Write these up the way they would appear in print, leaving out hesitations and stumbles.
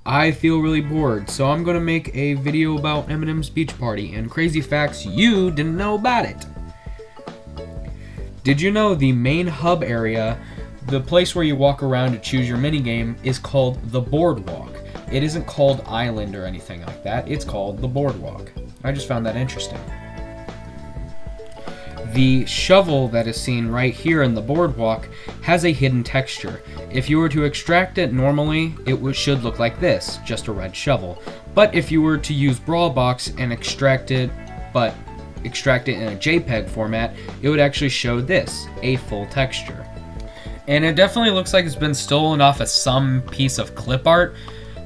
I feel really bored, so I'm gonna make a video about Eminem's Beach Party and crazy facts you didn't know about it. Did you know the main hub area, the place where you walk around to choose your minigame, is called the Boardwalk? It isn't called Island or anything like that, it's called the Boardwalk. I just found that interesting. The shovel that is seen right here in the Boardwalk has a hidden texture. If you were to extract it normally, it should look like this, just a red shovel. But if you were to use Brawlbox and extract it in a JPEG format, it would actually show this, a full texture. And it definitely looks like it's been stolen off of some piece of clip art,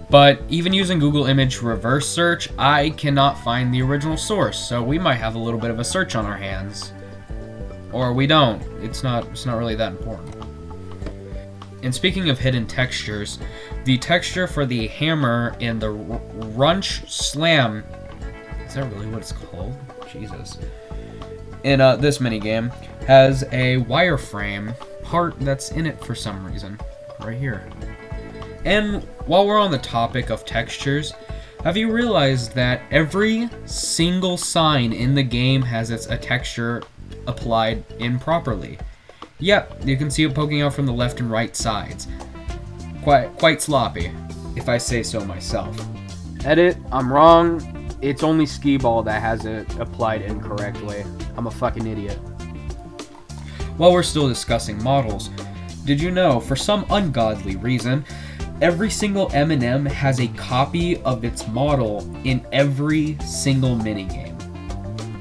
but even using Google Image Reverse Search, I cannot find the original source, so we might have a little bit of a search on our hands. Or we don't. It's not really that important. And speaking of hidden textures, the texture for the hammer in the Runch Slam, is that really what it's called? Jesus. In this minigame, has a wireframe part that's in it for some reason. Right here. And while we're on the topic of textures, have you realized that every single sign in the game has a texture applied improperly? Yep, you can see it poking out from the left and right sides. Quite sloppy, if I say so myself. Edit, I'm wrong. It's only Skee-Ball that has it applied incorrectly. I'm a fucking idiot. While we're still discussing models, did you know, for some ungodly reason, every single M&M has a copy of its model in every single minigame?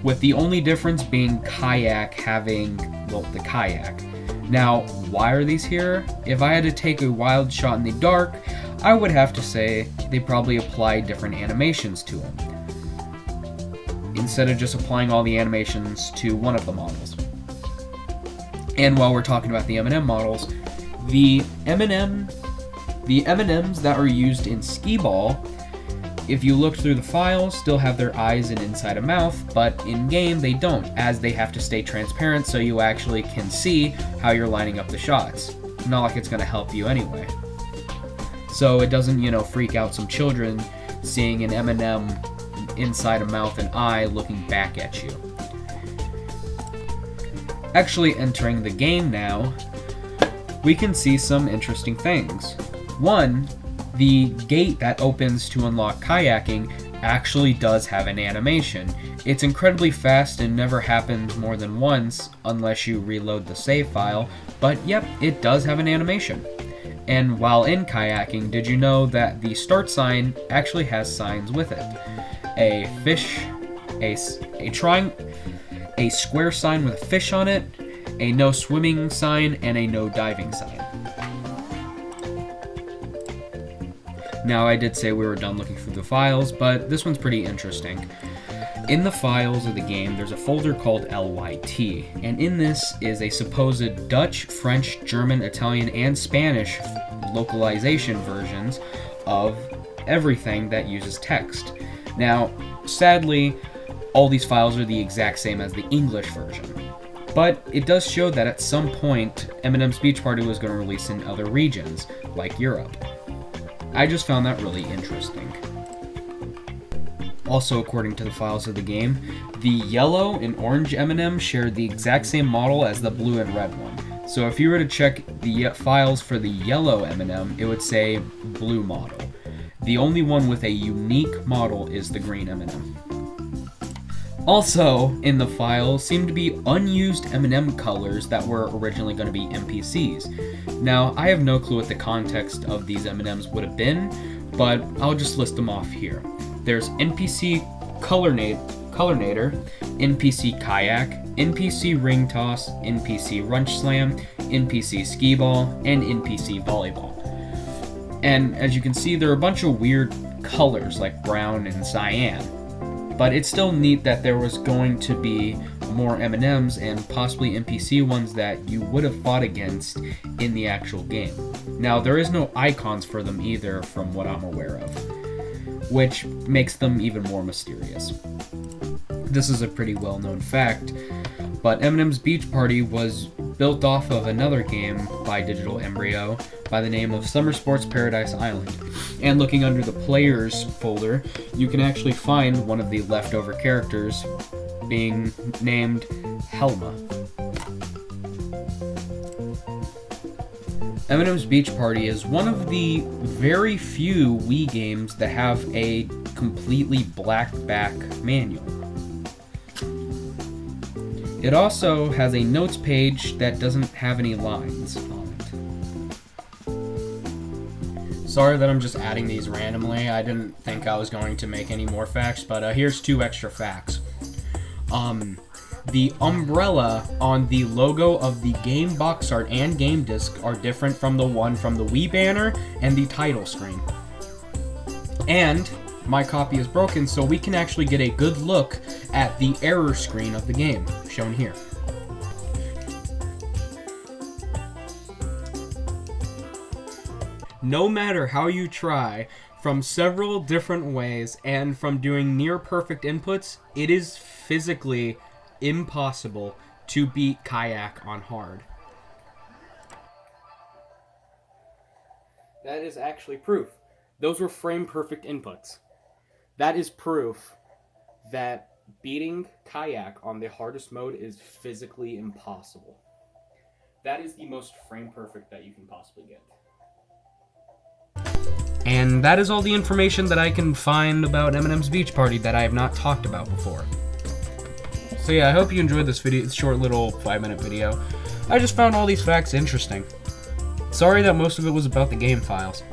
With the only difference being Kayak having, well, the kayak. Now, why are these here? If I had to take a wild shot in the dark, I would have to say they probably apply different animations to them, instead of just applying all the animations to one of the models. And while we're talking about the M&M models, the M&Ms that are used in Skee-Ball, if you look through the files, still have their eyes and inside a mouth, but in-game they don't, as they have to stay transparent so you actually can see how you're lining up the shots. Not like it's going to help you anyway. So it doesn't, freak out some children seeing an M&M inside a mouth and eye looking back at you. Actually entering the game now, we can see some interesting things. One, the gate that opens to unlock kayaking actually does have an animation. It's incredibly fast and never happens more than once unless you reload the save file, but yep, it does have an animation. And while in kayaking, did you know that the start sign actually has signs with it? A fish, a square sign with a fish on it, a no swimming sign, and a no diving sign. Now, I did say we were done looking through the files, but this one's pretty interesting. In the files of the game, there's a folder called LYT, and in this is a supposed Dutch, French, German, Italian, and Spanish localization versions of everything that uses text. Now, sadly, all these files are the exact same as the English version. But it does show that at some point, Eminem's Beach Party was going to release in other regions, like Europe. I just found that really interesting. Also, according to the files of the game, the yellow and orange M&M shared the exact same model as the blue and red one. So if you were to check the files for the yellow M&M, it would say blue model. The only one with a unique model is the green M&M. Also, in the files seem to be unused M&M colors that were originally going to be NPCs. Now, I have no clue what the context of these M&Ms would have been, but I'll just list them off here. There's NPC Colornator, NPC Kayak, NPC Ring Toss, NPC Runch Slam, NPC Skee-Ball, and NPC Volleyball. And as you can see, there are a bunch of weird colors like brown and cyan. But it's still neat that there was going to be more M&Ms and possibly NPC ones that you would have fought against in the actual game. Now, there is no icons for them either from what I'm aware of, which makes them even more mysterious. This is a pretty well-known fact, but Eminem's Beach Party was built off of another game by Digital Embryo by the name of Summer Sports Paradise Island. And looking under the players folder, you can actually find one of the leftover characters being named Helma. M&M's Beach Party is one of the very few Wii games that have a completely black back manual. It also has a notes page that doesn't have any lines on it. Sorry that I'm just adding these randomly. I didn't think I was going to make any more facts, but here's 2 extra facts. The umbrella on the logo of the game box art and game disc are different from the one from the Wii banner and the title screen. And my copy is broken, so we can actually get a good look at the error screen of the game, shown here. No matter how you try, from several different ways and from doing near perfect inputs, it is physically impossible to beat Kayak on hard. That is actually proof. Those were frame perfect inputs. That is proof that beating Kayak on the hardest mode is physically impossible. That is the most frame perfect that you can possibly get. And that is all the information that I can find about M&M's Beach Party that I have not talked about before. So yeah, I hope you enjoyed this video, this short little 5-minute video. I just found all these facts interesting. Sorry that most of it was about the game files.